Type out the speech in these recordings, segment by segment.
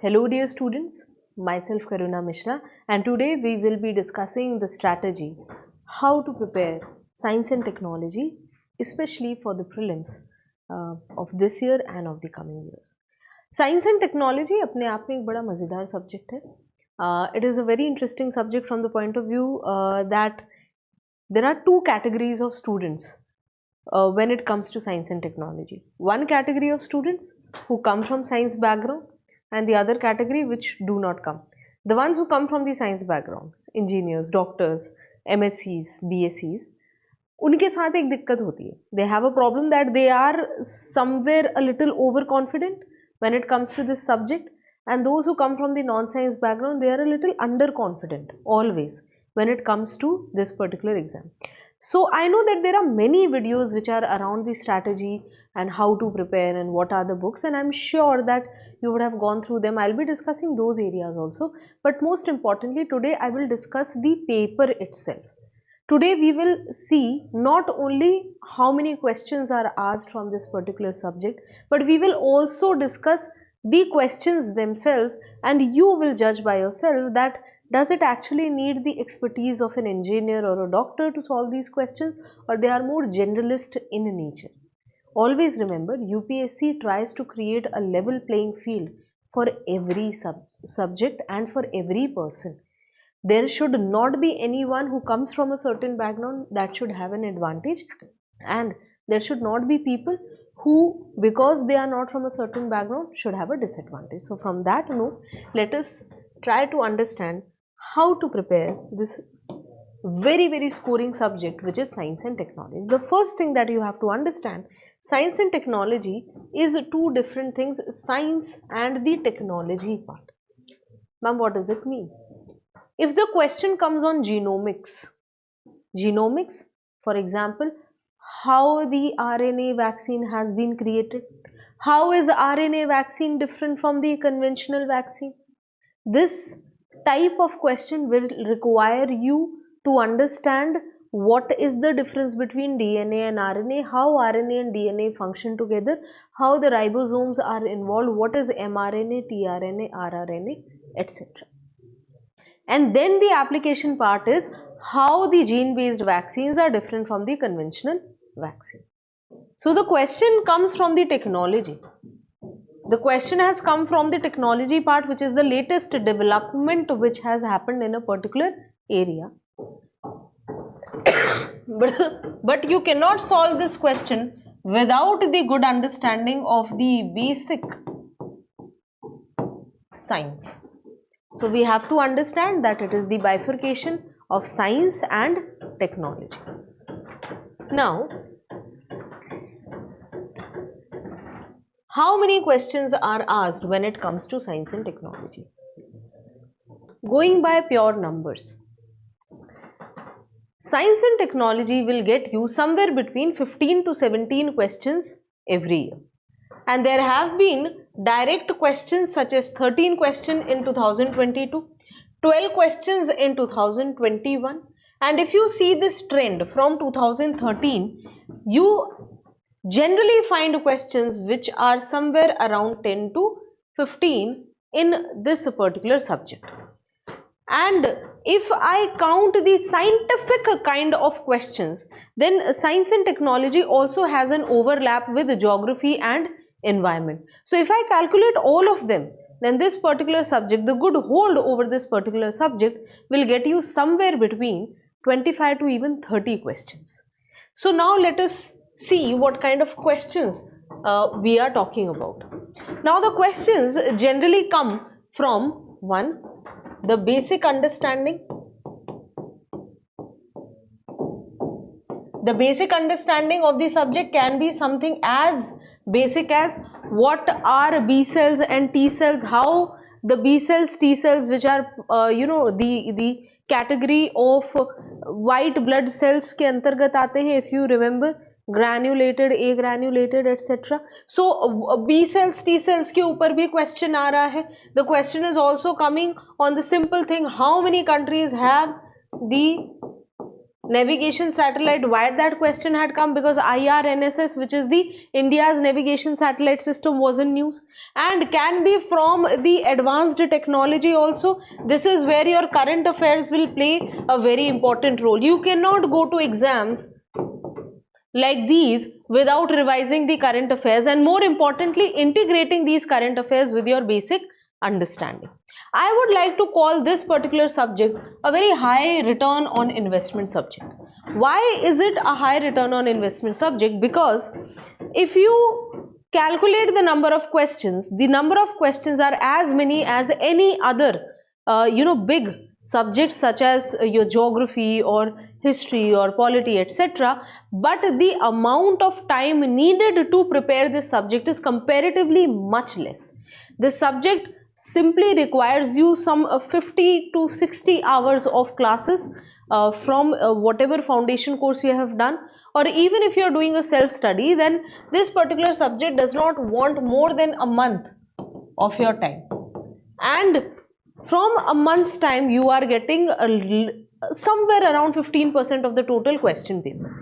Hello dear students, myself Karuna Mishra, and today we will be discussing the strategy how to prepare science and technology, especially for the prelims of this year and of the coming years. Science and technology अपने आप में एक बड़ा मज़ेदार subject है. It is a very interesting subject from the point of view that there are two categories of students when it comes to science and technology. One category of students who come from science background and the other category which do not come. The ones who come from the science background, engineers, doctors, MSCs, BSCs, उनके साथ एक दिक्कत होती है. They have a problem that they are somewhere a little overconfident when it comes to this subject, and those who come from the non-science background, they are a little underconfident always when it comes to this particular exam. So I know that there are many videos which are around the strategy and how to prepare and what are the books, and I'm sure that you would have gone through them. I'll be discussing those areas also, but most importantly today I will discuss the paper itself. Today we will see not only how many questions are asked from this particular subject, but we will also discuss the questions themselves, and you will judge by yourself that does it actually need the expertise of an engineer or a doctor to solve these questions, or they are more generalist in nature. Always remember, UPSC tries to create a level playing field for every subject and for every person. There should not be anyone who comes from a certain background that should have an advantage, and there should not be people who, because they are not from a certain background, should have a disadvantage. So from that note, let us try to understand how to prepare this very scoring subject, which is science and technology. The first thing that you have to understand, science and technology is two different things, science and the technology part. Ma'am, what does it mean? If the question comes on genomics, for example, how the RNA vaccine has been created, how is RNA vaccine different from the conventional vaccine? This type of question will require you to understand what is the difference between DNA and RNA, how RNA and DNA function together, how the ribosomes are involved, what is mRNA, tRNA, rRNA, etc. And then the application part is how the gene-based vaccines are different from the conventional vaccine. So the question comes from the technology. The question has come from the technology part, which is the latest development which has happened in a particular area. But you cannot solve this question without the good understanding of the basic science. So we have to understand that it is the bifurcation of science and technology. Now, how many questions are asked when it comes to science and technology? Going by pure numbers, science and technology will get you somewhere between 15 to 17 questions every year. And there have been direct questions such as 13 questions in 2022, 12 questions in 2021. And if you see this trend from 2013, you generally find questions which are somewhere around 10 to 15 in this particular subject. And if I count the scientific kind of questions, then science and technology also has an overlap with geography and environment. So if I calculate all of them, then this particular subject, the good hold over this particular subject will get you somewhere between 25 to even 30 questions. So now let us see what kind of questions we are talking about. Now the questions generally come from one, the basic understanding. The basic understanding of the subject can be something as basic as what are B cells and T cells, how the B cells, T cells, which are the category of white blood cells के अंतर्गत आते हैं, if you remember, granulated, agranulated, etc. So B cells, T cells के ऊपर भी question आ रहा है. The question is also coming on the simple thing, how many countries have the Navigation satellite, why that question had come? Because IRNSS, which is the India's navigation satellite system, was in news. And can be from the advanced technology also. This is where your current affairs will play a very important role. You cannot go to exams like these without revising the current affairs, and more importantly integrating these current affairs with your basic understanding. I would like to call this particular subject a very high return on investment subject. Why is it a high return on investment subject? Because if you calculate the number of questions, the number of questions are as many as any other big subjects such as your geography or history or polity, etc. But the amount of time needed to prepare this subject is comparatively much less. This subject simply requires you some 50 to 60 hours of classes from whatever foundation course you have done, or even if you are doing a self-study, then this particular subject does not want more than a month of your time. And from a month's time, you are getting somewhere around 15% of the total question paper.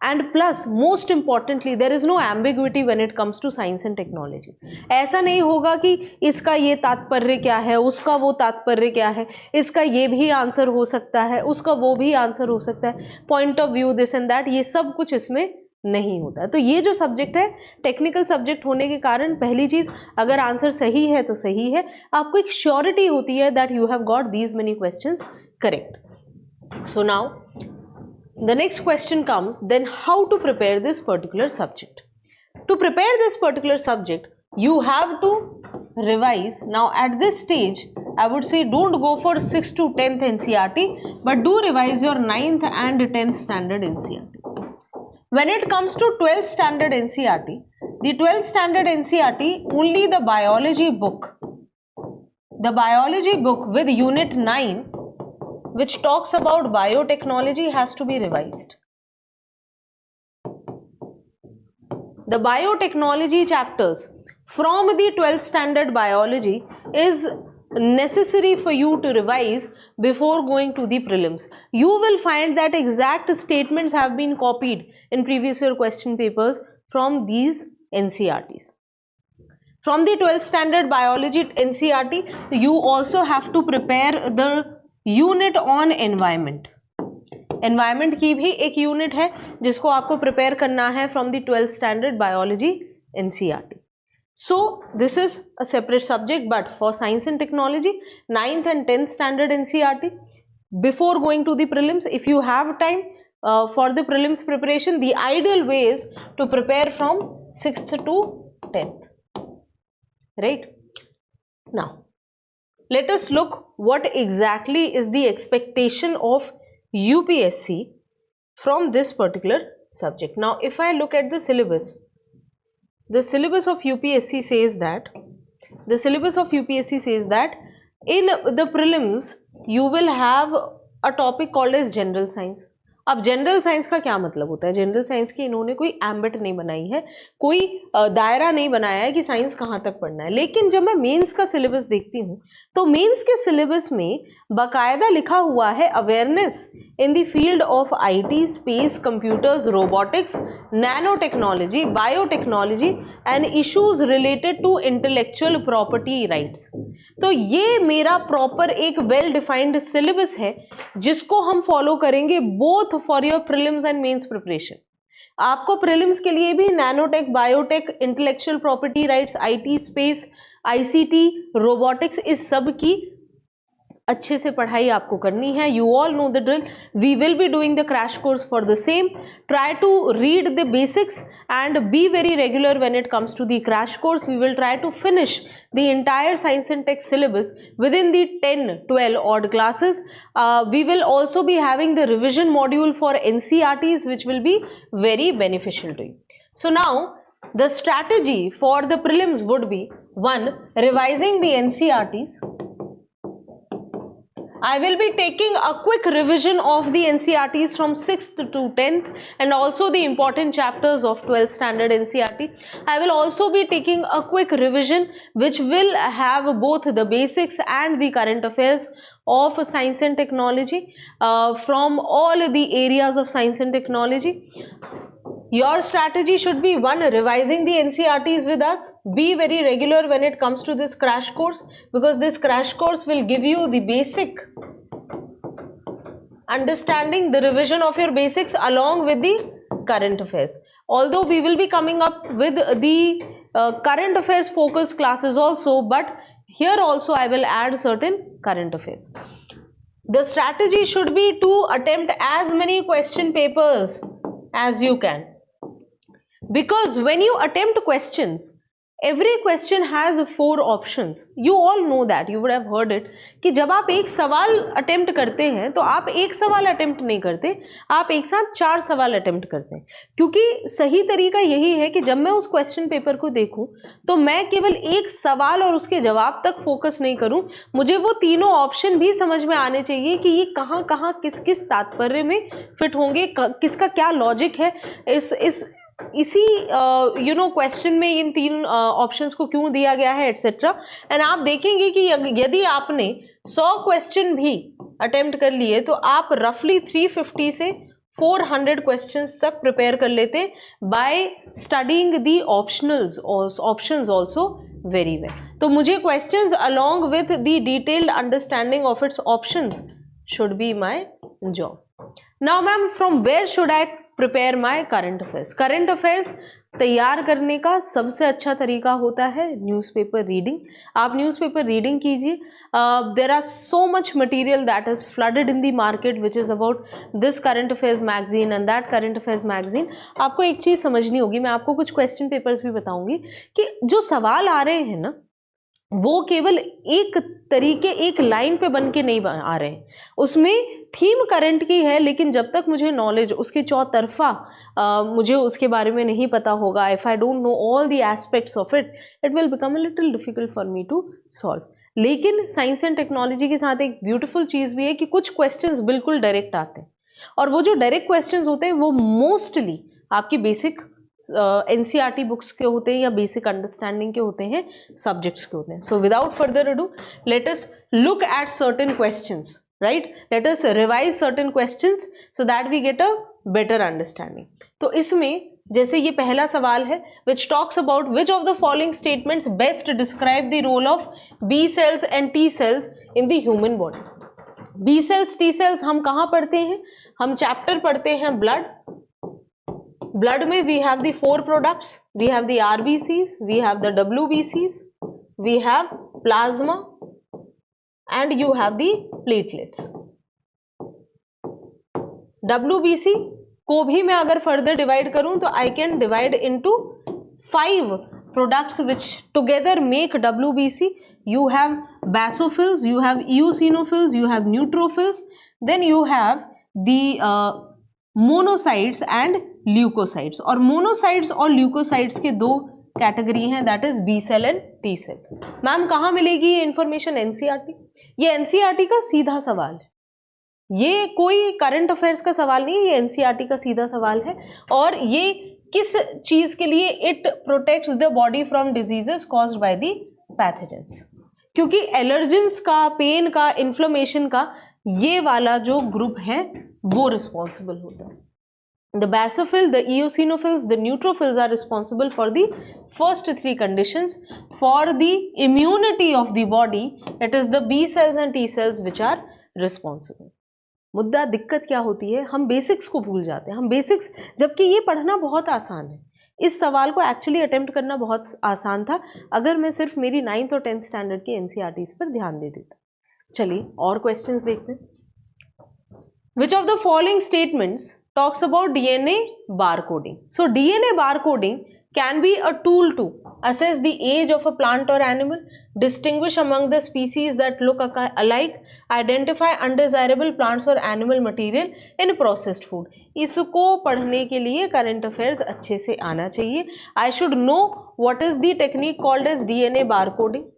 And plus, most importantly, there is no ambiguity when it comes to science and technology. ऐसा नहीं होगा कि इसका ये तात्पर्य क्या है, उसका वो तात्पर्य क्या है, इसका ये भी आंसर हो सकता है, उसका वो भी आंसर हो सकता है, point of view this and that, ये सब कुछ इसमें नहीं होता है. तो ये जो सब्जेक्ट है टेक्निकल सब्जेक्ट होने के कारण, पहली चीज, अगर आंसर सही है तो सही है, आपको एक श्योरिटी होती है that you have got these many questions correct. So now the next question comes, then how to prepare this particular subject? To prepare this particular subject, you have to revise. Now at this stage, I would say don't go for 6th to 10th NCERT, but do revise your 9th and 10th standard NCERT. When it comes to 12th standard NCERT, the 12th standard NCERT, only the biology book with unit 9, which talks about biotechnology, has to be revised. The biotechnology chapters from the 12th standard biology is necessary for you to revise before going to the prelims. You will find that exact statements have been copied in previous year question papers from these NCERTs. From the 12th standard biology NCERT, you also have to prepare the unit on environment. Environment की भी एक unit है जिसको आपको prepare करना है from the 12th standard biology NCERT. So this is a separate subject, but for science and technology 9th and 10th standard NCERT, before going to the prelims, if you have time for the prelims preparation, the ideal way is to prepare from 6th to 10th, right? Now let us look what exactly is the expectation of UPSC from this particular subject. Now, if I look at the syllabus of UPSC says that, in the prelims, you will have a topic called as general science. अब general science का क्या मतलब होता है? General science की इन्होंने कोई ambit नहीं बनाई है, कोई दायरा नहीं बनाया है कि साइंस कहाँ तक पढ़ना है. लेकिन जब मैं मेंस का सिलेबस देखती हूँ तो मेंस के सिलेबस में बाकायदा लिखा हुआ है awareness in the field of IT, space, computers, robotics, nano technology, biotechnology and issues related to intellectual property rights. तो ये मेरा प्रॉपर एक वेल डिफाइंड सिलेबस है जिसको हम फॉलो करेंगे both for your prelims and mains preparation. आपको prelims के लिए भी nanotech, biotech, intellectual property rights, IT, space, ICT, robotics, इस सब की अच्छे से पढ़ाई आपको करनी है. You all know the drill. We will be doing the crash course for the same. Try to read the basics and be very regular when it comes to the crash course. We will try to finish the entire science and tech syllabus within the 10-12 odd classes. We will also be having the revision module for NCERTs, which will be very beneficial to you. So now the strategy for the prelims would be: 1. Revising the NCERTs. I will be taking a quick revision of the NCERTs from 6th to 10th and also the important chapters of 12th standard NCERT. I will also be taking a quick revision which will have both the basics and the current affairs of science and technology from all the areas of science and technology. Your strategy should be one, revising the NCERTs with us. Be very regular when it comes to this crash course, because this crash course will give you the basic understanding, the revision of your basics along with the current affairs. Although we will be coming up with the current affairs focused classes also, but here also I will add certain current affairs. The strategy should be to attempt as many question papers as you can. Because when you attempt questions, every question has 4 options. You all know that, you would have heard it, कि जब आप एक सवाल attempt करते हैं तो आप एक सवाल अटेम्प्ट नहीं करते, आप एक साथ 4 सवाल अटेम्प्ट करते हैं. क्योंकि सही तरीका यही है कि जब मैं उस क्वेश्चन पेपर को देखूं तो मैं केवल एक सवाल और उसके जवाब तक फोकस नहीं करूं, मुझे वो तीनों ऑप्शन भी समझ में आने चाहिए कि ये कहाँ कहाँ किस किस तात्पर्य में फिट होंगे, किसका क्या लॉजिक है, इसी क्वेश्चन में इन 3 ऑप्शंस को क्यों दिया गया है, एटसेट्रा. एंड आप देखेंगे कि यदि आपने 100 क्वेश्चन भी अटेम्प्ट कर लिए तो आप रफली 350 से 400 क्वेश्चंस तक प्रिपेयर कर लेते by studying the options also very well. तो मुझे questions along with the detailed understanding of its options should be my job. Now ma'am, from where should I prepare my current affairs? Current affairs तैयार करने का सबसे अच्छा तरीका होता है न्यूज़पेपर रीडिंग. आप न्यूज़पेपर रीडिंग कीजिए. There are so much material that is flooded in the market which is about this current affairs magazine and that current affairs magazine. आपको एक चीज़ समझनी होगी, मैं आपको कुछ क्वेश्चन पेपर्स भी बताऊंगी कि जो सवाल आ रहे हैं ना, वो केवल एक तरीके, एक लाइन पे बन के नहीं आ रहे हैं, उसमें थीम करंट की है, लेकिन जब तक मुझे नॉलेज उसके चौतरफा मुझे उसके बारे में नहीं पता होगा, if I don't know all the aspects of it, it will become a little difficult for me to solve. लेकिन साइंस एंड टेक्नोलॉजी के साथ एक ब्यूटीफुल चीज़ भी है कि कुछ क्वेश्चंस बिल्कुल डायरेक्ट आते हैं, और वो जो डायरेक्ट क्वेश्चंस होते हैं वो मोस्टली आपकी बेसिक NCERT बुक्स के होते हैं या बेसिक अंडरस्टैंडिंग के होते हैं, सब्जेक्ट्स के होते हैं. So without further ado, let us look at certain questions, right? Let us revise certain questions so that we get a better understanding. तो इसमें जैसे ये पहला सवाल है, which talks about which of the following statements best describe the role of B cells and T cells in the human body. B cells, T cells हम कहाँ पढ़ते हैं? हम चैप्टर पढ़ते हैं ब्लड. ब्लड में we have the 4 products, we have the RBCs, we have the WBCs, we have plasma and you have the platelets. WBC को भी मैं अगर फर्दर डिवाइड करूं तो I can divide into 5 products which together make WBC. You have basophils, you have eosinophils, you have neutrophils, then you have the monocytes and leukocytes. और monocytes और leukocytes के 2 category हैं, that is B cell and T cell. Ma'am कहाँ मिलेगी ये information? NCERT. ये NCERT का सीधा सवाल है, ये कोई करंट अफेयर्स का सवाल नहीं है, ये NCERT का सीधा सवाल है. और ये किस चीज के लिए? It protects the body from diseases caused by the pathogens. क्योंकि एलर्जेंस का, पेन का, इन्फ्लेमेशन का ये वाला जो ग्रुप है वो रिस्पॉन्सिबल होता है. The basophil, the eosinophils, the neutrophils are responsible for the first 3 conditions. For the immunity of the body, it is the B cells and T cells which are responsible. मुद्दा दिक्कत क्या होती है? हम बेसिक्स को भूल जाते हैं. हम बेसिक्स, जबकि ये पढ़ना बहुत आसान है. इस सवाल को एक्चुअली अटेम्प्ट करना बहुत आसान था अगर मैं सिर्फ मेरी 9th और 10th स्टैंडर्ड के NCERTs पर ध्यान दे देता. चलिए और क्वेश्चंस देखते हैं. Which of the following statements talks about DNA barcoding? So DNA barcoding can be a tool to assess the age of a plant or animal, distinguish among the species that look alike, identify undesirable plants or animal material in processed food. इसको पढ़ने के लिए current affairs अच्छे से आना चाहिए. I should know what is the technique called as DNA barcoding.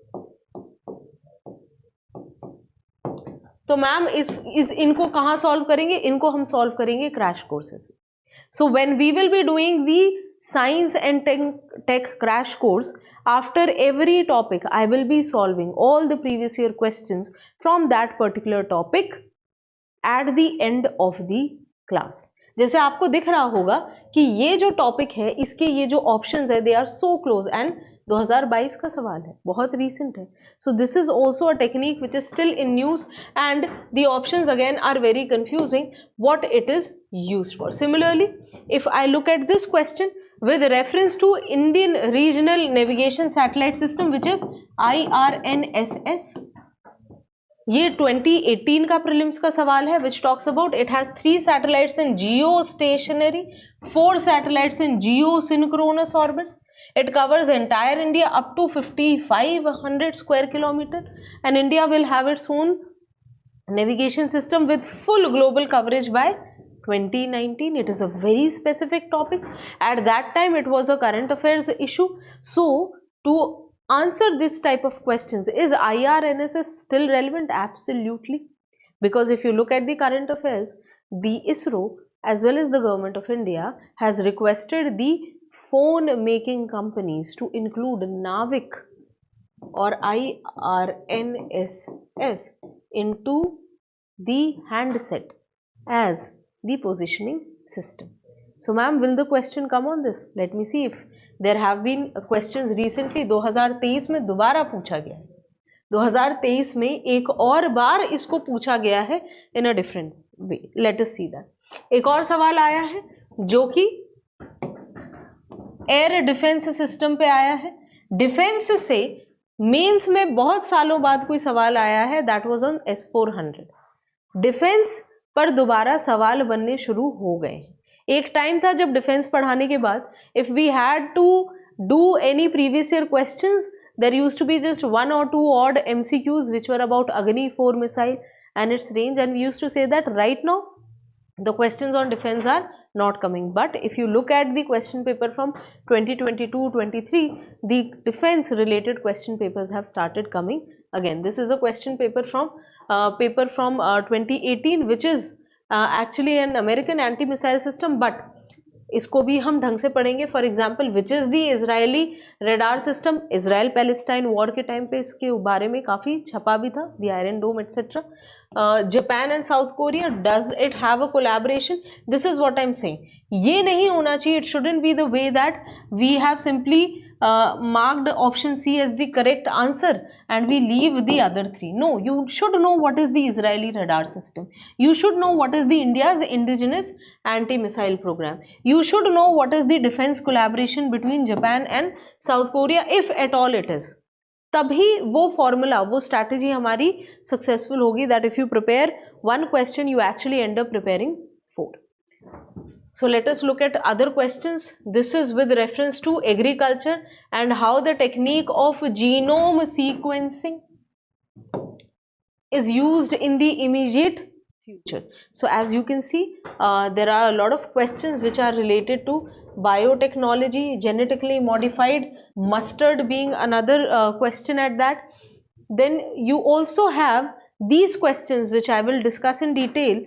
तो ma'am इनको कहाँ सॉल्व करेंगे? इनको हम सॉल्व करेंगे crash courses. So when we will be doing the science and tech crash course, after every topic I will be solving all the previous year questions from that particular topic at the end of the class. जैसे आपको दिख रहा होगा कि ये जो topic है इसके ये जो ऑप्शंस है they are so close, and 2022 का सवाल है, बहुत रीसेंट है. So this is also a technique which is still in use and the options again are very confusing what it is used for. Similarly if I look at this question with reference to Indian Regional Navigation Satellite System which is IRNSS, ये 2018 का prelims का सवाल है which talks about it has 3 satellites in geostationary, 4 satellites in geosynchronous orbit. It covers entire India up to 5500 square kilometer, and India will have its own navigation system with full global coverage by 2019. It is a very specific topic. At that time it was a current affairs issue. So to answer this type of questions, is IRNSS still relevant? Absolutely, because if you look at the current affairs, the ISRO as well as the government of India has requested the phone making companies to include NAVIC or IRNSS into the handset as the positioning system. So ma'am, will the question come on this? Let me see if there have been questions recently. 2023 में दोबारा पूछा गया है, 2023 में एक और बार इसको पूछा गया है in a different way. Let us see that. एक और सवाल आया है जो कि एयर डिफेंस सिस्टम पे आया है. डिफेंस से मेंस में बहुत सालों बाद कोई सवाल आया है, that was on S400. Defence पर दोबारा सवाल बनने शुरू हो गए. एक टाइम था जब डिफेंस पढ़ाने के बाद if we had to do any previous year questions, there used to be just 1 or 2 odd MCQs which were about Agni 4 missile and its range, and we used to say that right now the questions on defense are not coming. But if you look at the question paper from 2022-23, the defense related question papers have started coming again. This is a question paper from 2018 which is actually an American anti-missile system, but इसको भी हम ढंग से पढ़ेंगे. For example which is the Israeli radar system. Israel Palestine war के time पे इसके बारे में काफ़ी छपा भी था, the iron dome etcetera. Japan and South Korea, does it have a collaboration? This is what I am saying. ये नहीं होना चाहिए. It shouldn't be the way that we have simply marked option C as the correct answer and we leave the other 3. No, you should know what is the Israeli radar system. You should know what is the India's indigenous anti-missile program. You should know what is the defense collaboration between Japan and South Korea, if at all it is. तभी वो formula, वो strategy हमारी successful होगी, that if you prepare one question you actually end up preparing 4. So let us look at other questions. This is with reference to agriculture and how the technique of genome sequencing is used in the immediate future. So as you can see, there are a lot of questions which are related to biotechnology, genetically modified mustard being another question at that. Then you also have these questions which I will discuss in detail,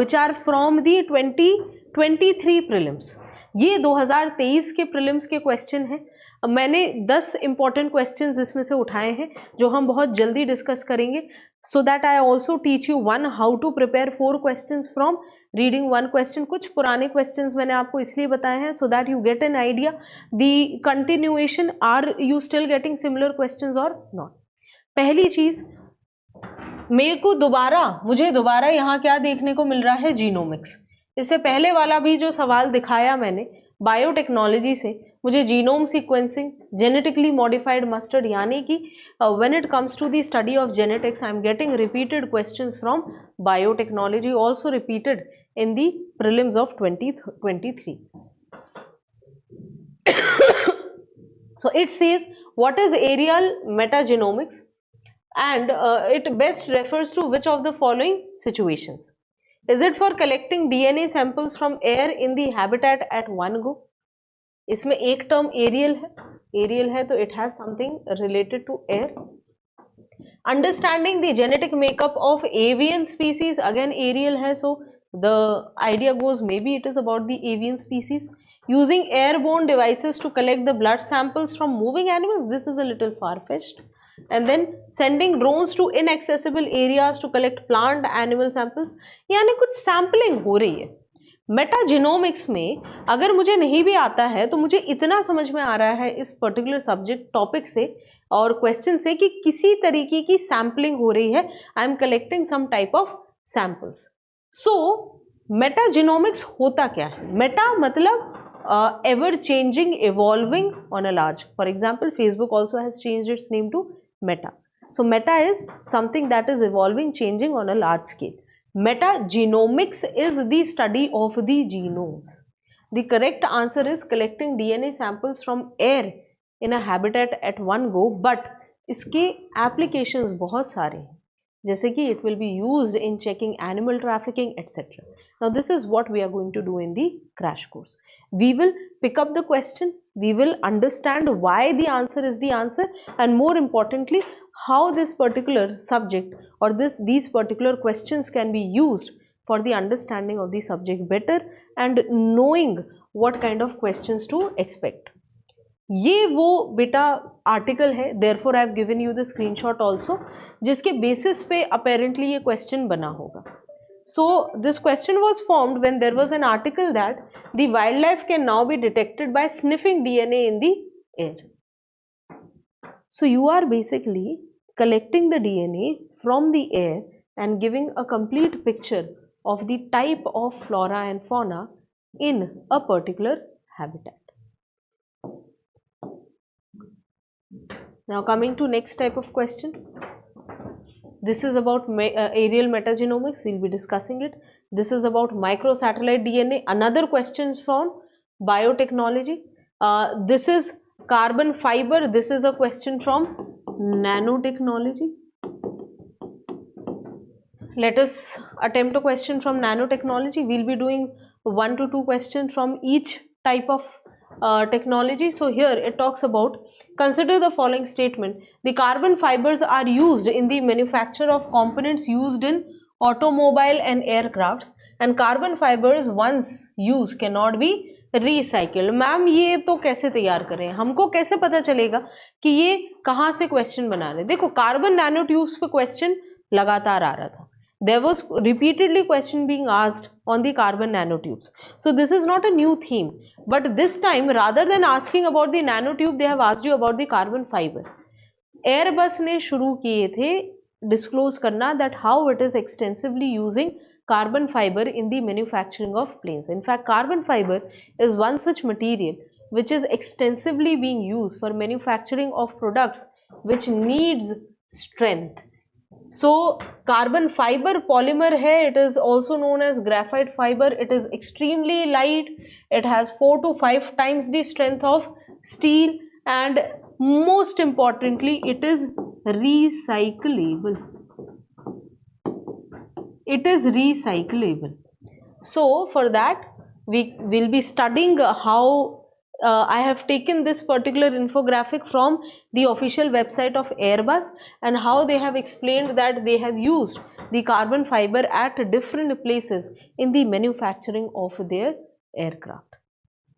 which are from the 2023 prelims. ये 2023 के prelims के question हैं. मैंने 10 important questions इसमें से उठाए हैं जो हम बहुत जल्दी डिस्कस करेंगे, so that I also teach you one how to prepare 4 questions from reading one question. कुछ पुराने questions मैंने आपको इसलिए बताए हैं so that you get an idea the continuation, are you still getting similar questions or not. पहली चीज, मुझे दोबारा यहाँ क्या देखने को मिल रहा है? जीनोमिक्स. इससे पहले वाला भी जो सवाल दिखाया मैंने बायोटेक्नोलॉजी से, मुझे genome sequencing, genetically modified mustard, यानी कि when it comes to the study of genetics I am getting repeated questions from biotechnology, also repeated in the prelims of 2023. So it says what is aerial metagenomics and it best refers to which of the following situations. Is it for collecting DNA samples from air in the habitat at one go? इसमें एक term aerial है तो it has something related to air. Understanding the genetic makeup of avian species, again aerial hai, so the idea goes maybe it is about the avian species. Using airborne devices to collect the blood samples from moving animals, this is a little far-fetched. And then sending drones to inaccessible areas to collect plant animal samples, यानी कुछ sampling हो रही है. मेटाजीनोमिक्स में अगर मुझे नहीं भी आता है तो मुझे इतना समझ में आ रहा है इस पर्टिकुलर सब्जेक्ट टॉपिक से और क्वेश्चन से कि किसी तरीके की सैम्पलिंग हो रही है. I am collecting some type of samples. So metagenomics होता क्या है? मेटा मतलब ever changing, evolving on a large. For example, Facebook also has changed its name to Meta. So Meta is something that is evolving, changing on a large scale. Metagenomics is the study of the genomes. The correct answer is collecting DNA samples from air in a habitat at one go, but इसके applications बहुत सारे हैं, जैसे कि it will be used in checking animal trafficking, etc. Now this is what we are going to do in the crash course. We will pick up the question, we will understand why the answer is the answer, and more importantly how this particular subject or these particular questions can be used for the understanding of the subject better and knowing what kind of questions to expect. ये वो बेटा article है, therefore I have given you the screenshot also, जिसके basis पे apparently ये question बना होगा. So this question was formed when there was an article that the wildlife can now be detected by sniffing DNA in the air. So you are basically collecting the DNA from the air and giving a complete picture of the type of flora and fauna in a particular habitat. Now coming to next type of question. This is about aerial metagenomics, we will be discussing it. This is about microsatellite DNA, another question from biotechnology. This is carbon fiber, this is a question from nanotechnology. Let us attempt a question from nanotechnology. We will be doing 1 to 2 questions from each type of technology. So here it talks about, consider the following statement: the carbon fibers are used in the manufacture of components used in automobile and aircrafts, and carbon fibers once used cannot be recycled. Ma'am ये तो कैसे तैयार करें, हमको कैसे पता चलेगा कि ये कहाँ से क्वेश्चन बना रहे? देखो कार्बन नैनो ट्यूब्स पे क्वेश्चन लगातार आ रहा था. There was repeatedly question being asked on the carbon nanotubes. So this is not a new theme, but this time rather than asking about the nanotube, they have asked you about the carbon fiber. Airbus ने शुरू किए थे disclose करना that how it is extensively using carbon fiber in the manufacturing of planes. In fact, carbon fiber is one such material which is extensively being used for manufacturing of products which needs strength. So carbon fiber polymer है, it is also known as graphite fiber. It is extremely light, it has 4 to 5 times the strength of steel, and most importantly it is recyclable. It is recyclable. So for that we will be studying how I have taken this particular infographic from the official website of Airbus and how they have explained that they have used the carbon fiber at different places in the manufacturing of their aircraft.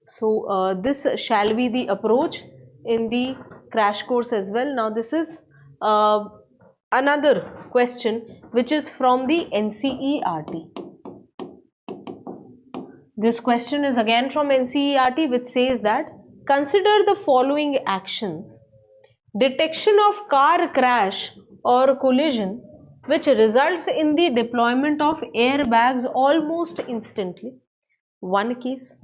So this shall be the approach in the crash course as well. Now this is another question which is from the NCERT. This question is again from NCERT, which says that consider the following actions: detection of car crash or collision which results in the deployment of airbags almost instantly. One case.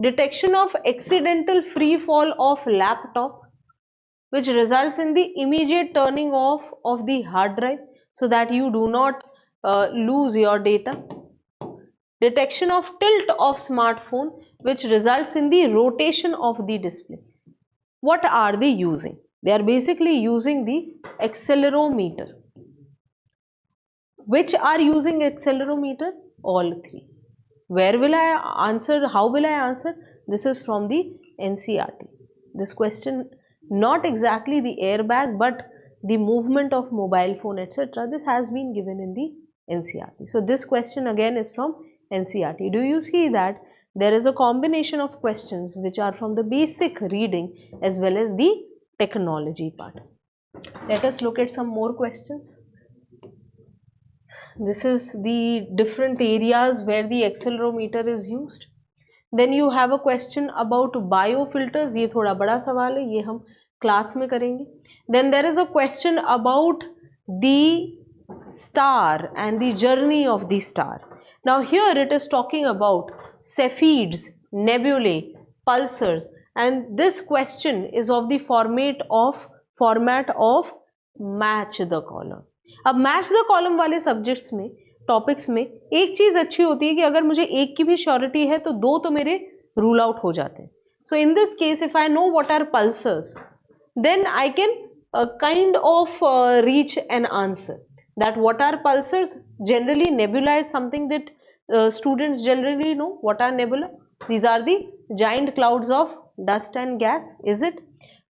Detection of accidental free fall of laptop which results in the immediate turning off of the hard drive so that you do not lose your data. Detection of tilt of smartphone which results in the rotation of the display. What are they using? They are basically using the accelerometer. Which are using accelerometer? All three. Where will I answer? How will I answer? This is from the NCERT. This question, not exactly the airbag, but the movement of mobile phone, etc. This has been given in the NCERT. So this question again is from NCERT. Do you see that there is a combination of questions which are from the basic reading as well as the technology part? Let us look at some more questions. This is the different areas where the accelerometer is used. Then you have a question about biofilters. ये थोड़ा बड़ा सवाल है, ये हम class में करेंगे. Then there is a question about the star and the journey of the star. Now here it is talking about Cepheids, nebulae, pulsars, and this question is of the format of match the column. अब match the column वाले subjects में, topics में एक चीज अच्छी होती है कि अगर मुझे एक की भी श्योरिटी है तो दो तो मेरे रूल आउट हो जाते हैं. So in this case if I know what are pulsars, then I can kind of reach an answer that what are pulsars. Generally nebula is something that students generally know. What are nebula? These are the giant clouds of dust and gas. Is it?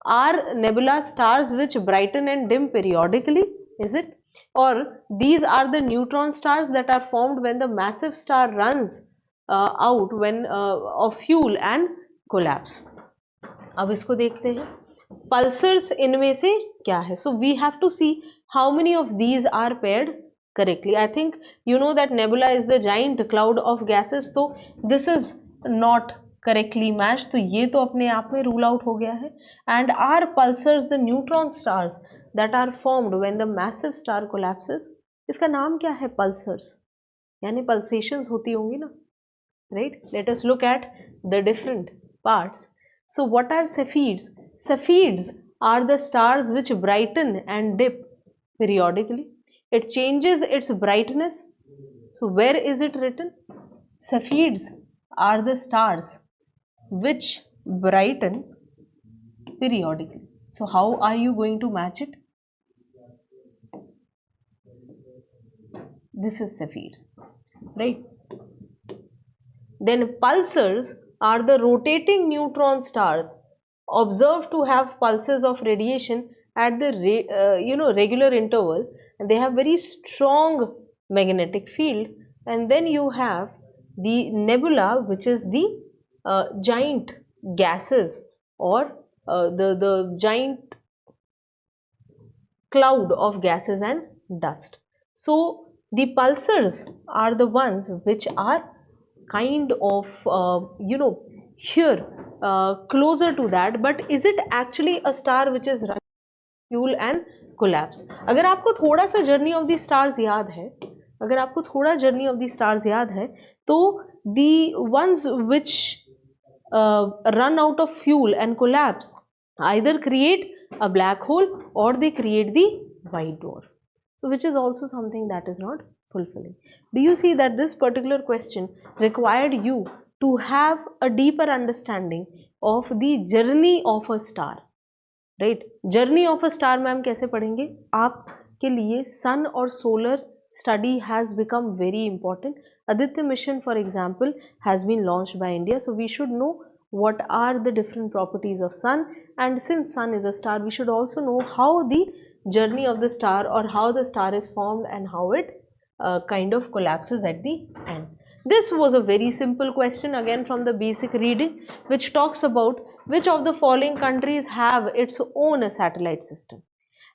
Are nebula stars which brighten and dim periodically? Is it? Or these are the neutron stars that are formed when the massive star runs out when of fuel and collapse. अब इसको देखते हैं. Pulsars इनमें से क्या है? So we have to see how many of these are paired correctly. I think you know that nebula is the giant cloud of gases. तो this is not correctly matched. तो ये तो अपने आप में rule out हो गया है. And are pulsars the neutron stars that are formed when the massive star collapses? इसका नाम क्या है? Pulsars. यानी pulsations होती होंगी ना, right? Let us look at the different parts. So what are Cepheids? Cepheids are the stars which brighten and dip periodically. It changes its brightness. So where is it written? Cepheids are the stars which brighten periodically. So how are you going to match it? This is Cepheids, right? Then pulsars are the rotating neutron stars observed to have pulses of radiation at the regular interval, and they have very strong magnetic field. And then you have the nebula, which is the giant gases or the giant cloud of gases and dust. So the pulsars are the ones which are kind of here closer to that, but is it actually a star which is running fuel and collapse? अगर आपको थोड़ा सा journey of the stars याद है, अगर आपको थोड़ा journey of the stars याद है, तो the ones which run out of fuel and collapse either create a black hole or they create the white dwarf. So which is also something that is not fulfilling. Do you see that this particular question required you to have a deeper understanding of the journey of a star, right? Journey of a star ma'am कैसे पढ़ेंगे? आपके लिए sun और solar study has become very important. Aditya mission, for example, has been launched by India, so we should know what are the different properties of sun, and since sun is a star, we should also know how the journey of the star or how the star is formed and how it kind of collapses at the end. This was a very simple question again from the basic reading, which talks about which of the following countries have its own satellite system.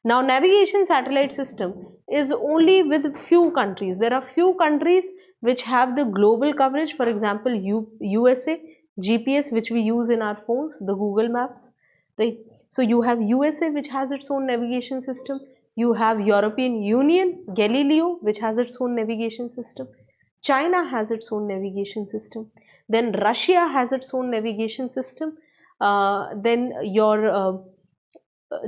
Now navigation satellite system is only with few countries. There are few countries which have the global coverage, for example USA, GPS which we use in our phones, the Google Maps, right? So you have USA which has its own navigation system. You have European Union, Galileo, which has its own navigation system. China has its own navigation system. Then Russia has its own navigation system. Then your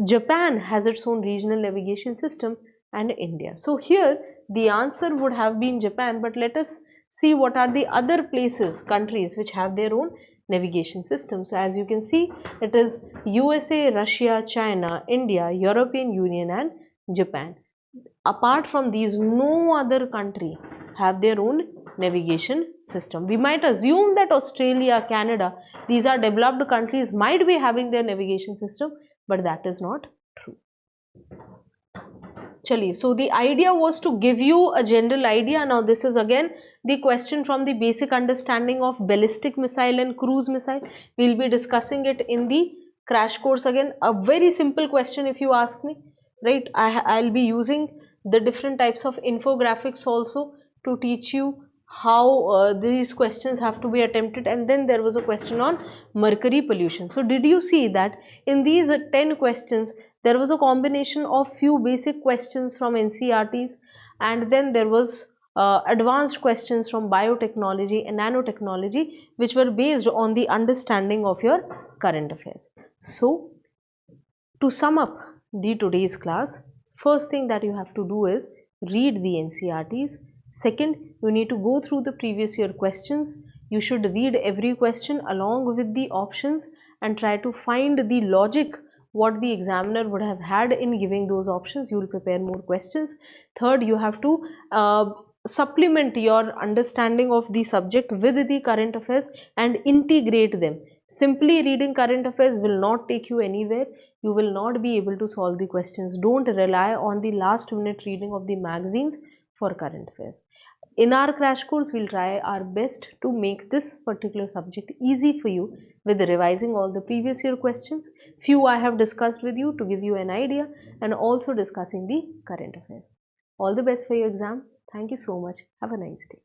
Japan has its own regional navigation system, and India. So here the answer would have been Japan, but let us see what are the other places, countries which have their own navigation system. So as you can see, it is USA, Russia, China, India, European Union and Japan. Apart from these, no other country have their own navigation system. We might assume that Australia, Canada, these are developed countries, might be having their navigation system, but that is not true. Chaliye, so the idea was to give you a general idea. Now this is again the question from the basic understanding of ballistic missile and cruise missile. We'll be discussing it in the crash course again. A very simple question if you ask me, right? I'll be using the different types of infographics also to teach you how these questions have to be attempted. And then there was a question on mercury pollution. So did you see that in these 10 questions there was a combination of few basic questions from NCERTs, and then there was advanced questions from biotechnology and nanotechnology, which were based on the understanding of your current affairs. So to sum up the today's class, first thing that you have to do is read the NCERTs. Second, you need to go through the previous year questions. You should read every question along with the options and try to find the logic what the examiner would have had in giving those options. You will prepare more questions. Third, you have to supplement your understanding of the subject with the current affairs and integrate them. Simply reading current affairs will not take you anywhere. You will not be able to solve the questions. Don't rely on the last minute reading of the magazines for current affairs. In our crash course, we'll try our best to make this particular subject easy for you with revising all the previous year questions. Few I have discussed with you to give you an idea, and also discussing the current affairs. All the best for your exam. Thank you so much. Have a nice day.